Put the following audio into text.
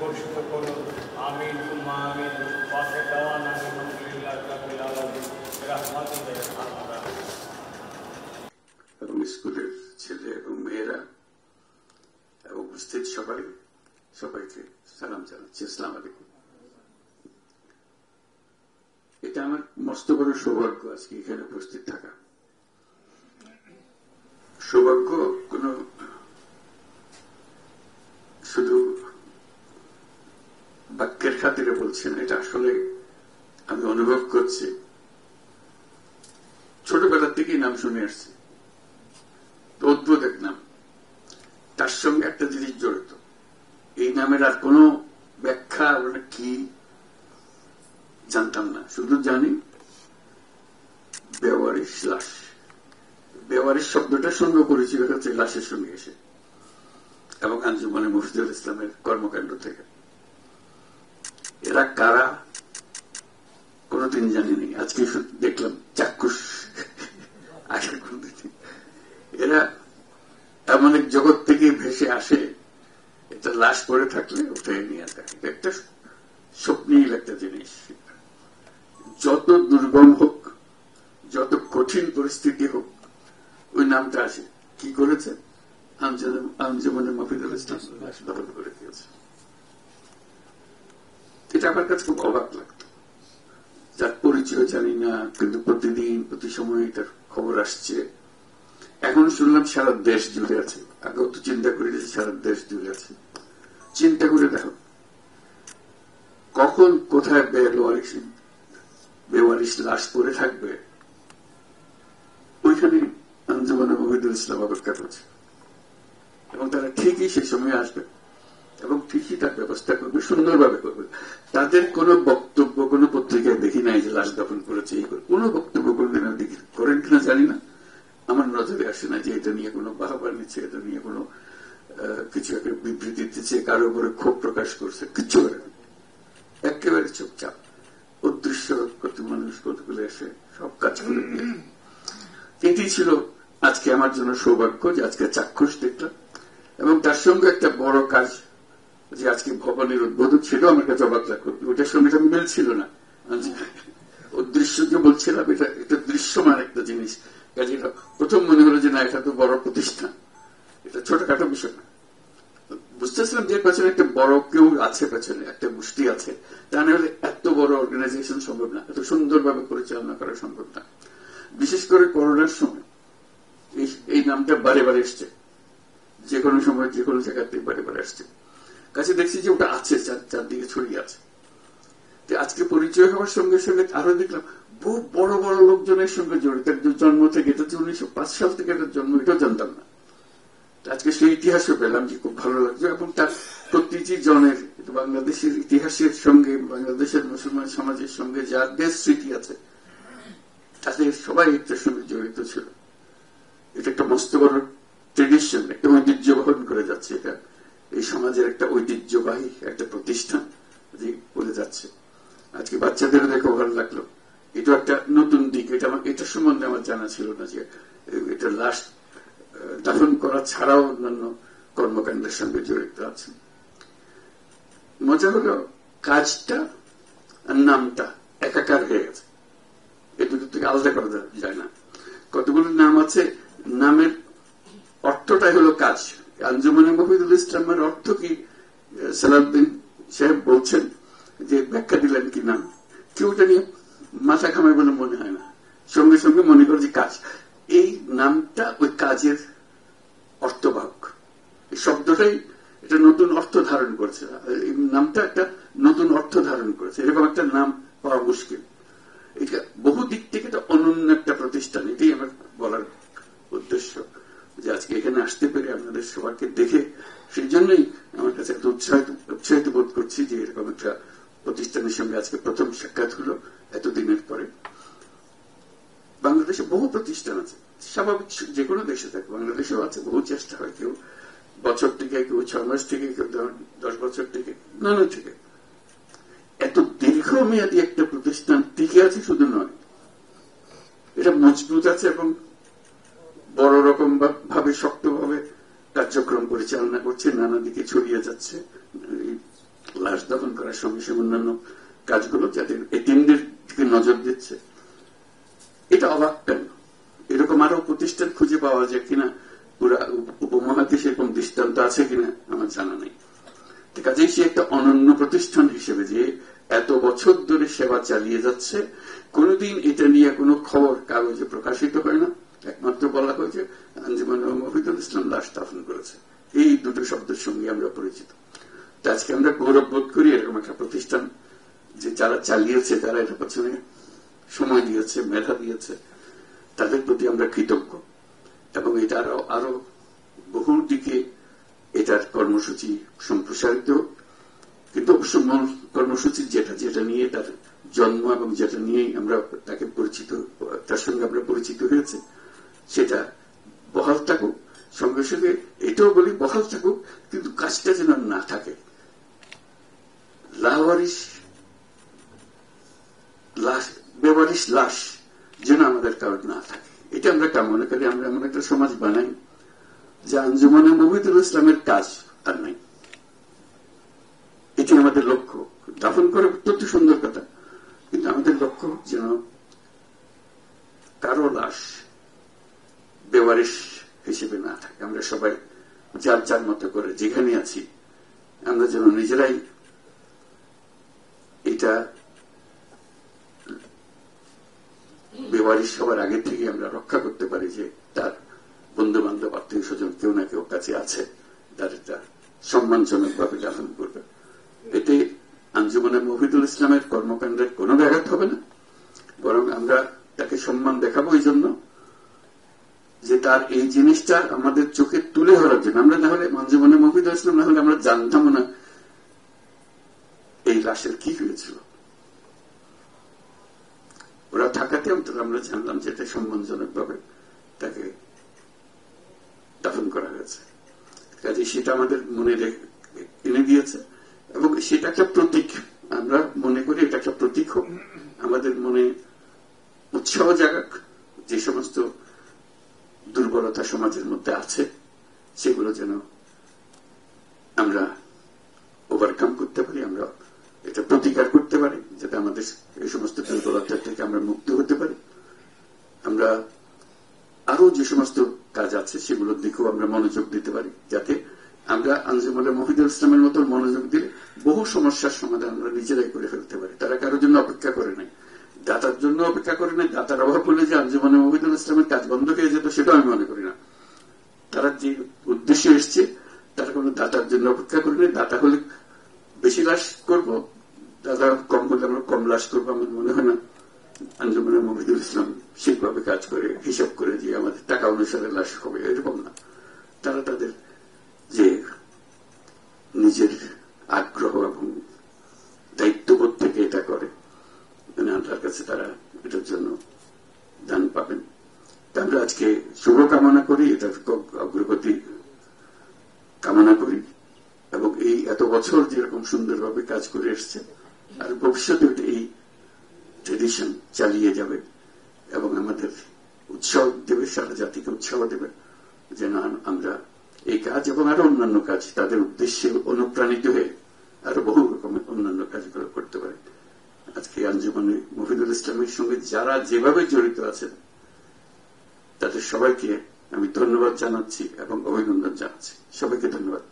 ঘোষিত করুন। আমিন সুম্মা আমিন। ওয়াসে দাওয়ানা আলহামদুলিল্লাহি রাব্বিল আলামিন। রাহমাতুল্লাহ আলামিন। এবং স্কুলের ছেলে এবং মেয়েরা এবং উপস্থিত সবাইকে সালাম জানাচ্ছি। আসসালামু আলাইকুম। এটা আমার মস্ত বড় সৌভাগ্য আজকে এখানে উপস্থিত থাকা। সৌভাগ্য কোন শুধু বাক্যের খাতিরে বলছি না, এটা আসলে আমি অনুভব করছি। ছোটবেলার থেকেই নাম শুনে আসছি, অদ্ভুত এক নাম, তার সঙ্গে একটা জিনিস জড়িত। এই নামের আর কোন ব্যাখ্যা কি জানতাম না, শুধু জানি বেওয়ারিশ লাশ। বেওয়ারিশ শব্দটা সঙ্গে পরিচিত হচ্ছে লাশের সঙ্গে এসে এবং আঞ্জুমানে মুফতিউল ইসলামের কর্মকাণ্ড থেকে। এরা কারা কোনদিন জানিনি, আজকে দেখলাম চাক্ষুষ। আগে কোনদিন এরা এমন এক জগৎ থেকে ভেসে আসে, এটা লাশ পড়ে থাকলে উঠে নিয়ে থাকে। একটা স্বপ্নীল একটা জিনিস। যত দুর্গম হোক, যত কঠিন পরিস্থিতি হোক, ওই নামটা আসে। কি করেছে? আঞ্জুমানে মুফতিউল ইসলাম লাশ দখল করে দিয়েছে। এটা আমার কাছে খুব অবাক লাগতো। যার পরিচয় জানি না, কিন্তু প্রতিদিন প্রতি সময় এটার খবর আসছে। এখন শুনলাম সারা দেশ জুড়ে আছে। আগেও তো চিন্তা করি যে সারা দেশ জুড়ে আছে। চিন্তা করে দেখো কখন কোথায় বেওয়ারিশ লাশ পড়ে থাকবে, ওইখানে আঞ্জুমানে মুফতিউল ইসলাম অপেক্ষা করছে এবং তারা ঠিকই সেই সময় আসবে এবং ঠিকই তার ব্যবস্থা করবে, সুন্দরভাবে করবে। তাদের কোন বক্তব্য কোন পত্রিকায় দেখি নাই যে লাশ দফন করেছে। কোন বক্তব্য কোনদিন দেখি করেন কিনা জানি না, আমার নজরে আসে না যে এটা নিয়ে কোনো বাহাবা নিচ্ছে, এটা নিয়ে কোনো কিছু একটা বিবৃতি দিচ্ছে, কারো উপরে ক্ষোভ প্রকাশ করছে, কিচ্ছু করে না। একেবারে চুপচাপ অদৃশ্য কত মানুষ কতগুলো এসে সব কাজ করে দিয়ে। এটি ছিল আজকে আমার জন্য সৌভাগ্য যে আজকে চাক্ষুষ দেখলাম। এবং তার সঙ্গে একটা বড় কাজ যে আজকে ভবনের উদ্বোধন ছিল, আমার কাছে অবাক লাগলো। ওটার সঙ্গে এটা মিল ছিল না। অদৃশ্যকে বলছিলাম, এটা দৃশ্যমান একটা জিনিস। কাজে প্রথম মনে হলো যে না, এটা তো বড় প্রতিষ্ঠান, এটা ছোটখাটো বিষয় না। বুঝতেছিলাম যে পেছনে একটা বড় কেউ আছে, পেছনে একটা গোষ্ঠী আছে, তা না হলে এত বড় অর্গানাইজেশন সম্ভব না, এত সুন্দরভাবে পরিচালনা করা সম্ভব না। বিশেষ করে করোনার সময় এই নামটা বারে বারে এসছে, যে কোনো সময় যে কোনো জায়গাতে বারে বারে আসছে। কাছে দেখছি যে ওটা আছে, চারদিকে ছড়িয়ে আছে। আজকে পরিচয় হওয়ার সঙ্গে সঙ্গে আরো দেখলাম বহু বড় বড় লোকজনের সঙ্গে জড়িত। জন্ম থেকে, এটা 1905 সাল থেকে এটার জন্ম, এটাও জানতাম না। আজকে সেই ইতিহাসও পেলাম, যে খুব ভালো লাগছে। এবং তার প্রতিটি জনের বাংলাদেশের ইতিহাসের সঙ্গে, বাংলাদেশের মুসলমান সমাজের সঙ্গে যাদের স্মৃতি আছে, তাদের সবাই এটার সঙ্গে জড়িত ছিল। এটা একটা মস্ত বড় ট্রেডিশন, একটা ঐতিহ্য বহন করে যাচ্ছে। এটা এই সমাজের একটা ঐতিহ্যবাহী একটা প্রতিষ্ঠান যে বলে যাচ্ছে। আজকে বাচ্চাদেরও দেখে ভালো লাগলো। এটা একটা নতুন দিক। এটা সম্বন্ধে আমার জানা ছিল না যে এটা লাশ দাফন করা ছাড়াও অন্যান্য কর্মকাণ্ডের সঙ্গে জড়িত আছে। মজা হলো কাজটা আর নামটা একাকার হয়ে গেছে। এ দুটো থেকে আলাদা করা যায় না। কতগুলো নাম আছে, নামের অর্থটাই হলো কাজ। আঞ্জুমানে মুফতিউল ইসলামের অর্থ কি সালাউদ্দিন সাহেব বলছেন, যে ব্যাখ্যা দিলেন কি নাম, কেউ এটা নিয়ে মাথা ঘামায় বলে মনে হয় না, সঙ্গে সঙ্গে মনে করে যে কাজ। এই নামটা ওই কাজের অর্থবাহক। এই শব্দটাই এটা নতুন অর্থ ধারণ করেছে। এই নামটা একটা নতুন অর্থ ধারণ করেছে। এরকম একটা নাম পাওয়া মুশকিল। এটা বহু দিক থেকে এটা অনন্য একটা প্রতিষ্ঠান। এটাই আমার বলার উদ্দেশ্য, যে আজকে এখানে আসতে পেরে আপনাদের সবাইকে দেখে, সেই জন্যই আমার কাছে একটা উৎসাহিত বোধ করছি যে এরকম একটা প্রতিষ্ঠানের সঙ্গে আজকে প্রথম সাক্ষাৎ হলো এতদিনের পরে। বাংলাদেশে বহু প্রতিষ্ঠান আছে, স্বাভাবিক যে কোনো দেশে থাকে, বাংলাদেশেও আছে। বহু চেষ্টা হয়, কেউ বছর থেকে, কেউ 6 মাস থেকে, কেউ 10 বছর থেকে, নানা থেকে। এত দীর্ঘমেয়াদী একটা প্রতিষ্ঠান টিকে আছে শুধু নয়, এটা মজবুত আছে এবং বড় রকম ভাবে শক্তভাবে কার্যক্রম পরিচালনা করছে, নানা দিকে ছড়িয়ে যাচ্ছে। লাশ দহন করার সঙ্গে সঙ্গে অন্যান্য কাজগুলো যাদের এতিমদের দিকে নজর দিচ্ছে, এটা অবাক কেন? এরকম আরো প্রতিষ্ঠান খুঁজে পাওয়া যায় কিনা, পুরা উপমহাদেশে এরকম দৃষ্টান্ত আছে কিনা আমার জানা নেই। কাজেই সে একটা অনন্য প্রতিষ্ঠান হিসেবে যে এত বছর ধরে সেবা চালিয়ে যাচ্ছে, কোনদিন এটা নিয়ে কোনো খবর কাগজে প্রকাশিত হয় না, একমাত্র বলা হয়েছে আঞ্জুমান মফিদুল ইসলাম লাশ দাফন করেছে। এই দুটো শব্দের সঙ্গে আমরা পরিচিত। আজকে আমরা গৌরব বোধ করি এরকম একটা প্রতিষ্ঠান যে যারা চালিয়েছে, যারা এটা পেছনে সময় দিয়েছে, মেধা দিয়েছে, তাদের প্রতি আমরা কৃতজ্ঞ। এবং এটা আরো বহু দিকে এটার কর্মসূচি সম্প্রসারিত, কিন্তু অবশ্য মূল কর্মসূচি যেটা নিয়ে তার জন্ম এবং যেটা নিয়ে আমরা তাকে পরিচিত, তার সঙ্গে আমরা পরিচিত হয়েছে, সেটা বহাল থাকুক। সঙ্গে সঙ্গে এটাও বলি বহাল থাকুক, কিন্তু কাজটা যেন না থাকে। বেওয়ারিশ লাশ যেন আমাদের কারণ না থাকে, এটা আমরা কামনা করি। আমরা এমন একটা সমাজ বানাই যে আঞ্জুমানে মফিদুল ইসলামের কাজ আর নাই, এটি আমাদের লক্ষ্য। দাফন করে অত্যন্ত সুন্দর কথা, কিন্তু আমাদের লক্ষ্য যেন কারো লাশ বেওয়ারিশ হিসেবে না থাকে। আমরা সবাই যার যার মতো করে যেখানে আছি, আমরা যেন নিজেরাই এটা বেওয়ারিশ সবার আগে থেকে আমরা রক্ষা করতে পারি, যে তার বন্ধু বান্ধব আত্মীয় স্বজন কেউ না কেউ কাছে আছে, তার এটা সম্মানজনক ভাবে দাফন করবে। এতে আঞ্জুমানে মফিদুল ইসলামের কর্মকাণ্ডের কোনো ব্যাঘাত হবে না, বরং আমরা তাকে সম্মান দেখাবো এই জন্য যে তার এই জিনিসটা আমাদের চোখে তুলে ধরার জন্য। আমরা না হলে আঞ্জুমানে মফিদুল ইসলাম না হলে আমরা জানতাম না এই লাশের কি হয়েছিল। ওরা থাকাতে অন্তত আমরা জানলাম যে এটা সম্মানজনক ভাবে তাকে দাফন করা হয়েছে। কাজে সেটা আমাদের মনে এনে দিয়েছে, এবং সেটা একটা প্রতীক। আমরা মনে করি এটা একটা প্রতীক হোক, আমাদের মনে উৎসাহ জাগাক, যে সমস্ত দুর্বলতা সমাজের মধ্যে আছে সেগুলো যেন আমরা ওভারকাম করতে পারি, আমরা এটা প্রতিকার করতে পারি, যাতে আমাদের এই সমস্ত দুর্বলতা থেকে আমরা মুক্ত হতে পারি। আমরা আরো যে সমস্ত কাজ আছে সেগুলোর দিকেও আমরা মনোযোগ দিতে পারি, যাতে আমরা আঞ্জুমানে মফিদুল ইসলামের মতো মনোযোগ দিলে বহু সমস্যার সমাধান আমরা নিজেরাই করে ফেলতে পারি। তারা কারোর জন্য অপেক্ষা করে নাই, দাতার জন্য অপেক্ষা করে নাই। দাতার অভাব হলে যে আঞ্জুমানে মফিদুল ইসলামের কাজ বন্ধ হয়ে যেত, সেটাও আমি মনে করি না। তারা যে উদ্দেশ্যে এসছে, তারা কোনো দাতার জন্য অপেক্ষা করে নাই। দাতা হলে বেশি লাশ করব, দাদা কম হলে আমরা কম লাশ করবো, আমার মনে হয় না আঞ্জুমানে মফিদুল ইসলাম সেইভাবে কাজ করে হিসাব করে যে আমাদের টাকা অনুসারে লাশ হবে, এরকম না। তারা তাদের যে নিজের আগ্রহ এবং দায়িত্ববোধ থেকে এটা করে, মানে আল্লাহর কাছে তারা এটার জন্য দান পাবেন। আমরা আজকে শুভকামনা করি, এটার অগ্রগতি কামনা করি, এবং এই এত বছর যেরকম সুন্দরভাবে কাজ করে এসছে, আর ভবিষ্যতে এই ট্রেডিশন চালিয়ে যাবে এবং আমাদের উৎসাহ দেবে, সারা জাতিকে উৎসাহ দেবে, যেন আমরা এই কাজ এবং আরো অন্যান্য কাজ তাদের উদ্দেশ্যে অনুপ্রাণিত হয়ে আরো বহু রকমের অন্যান্য কাজগুলো করতে পারে। আজকে আঞ্জুমানে মফিদুল ইসলামের সঙ্গে যারা যেভাবে জড়িত আছেন, তাদের সবাইকে আমি ধন্যবাদ জানাচ্ছি এবং অভিনন্দন জানাচ্ছি। সবাইকে ধন্যবাদ।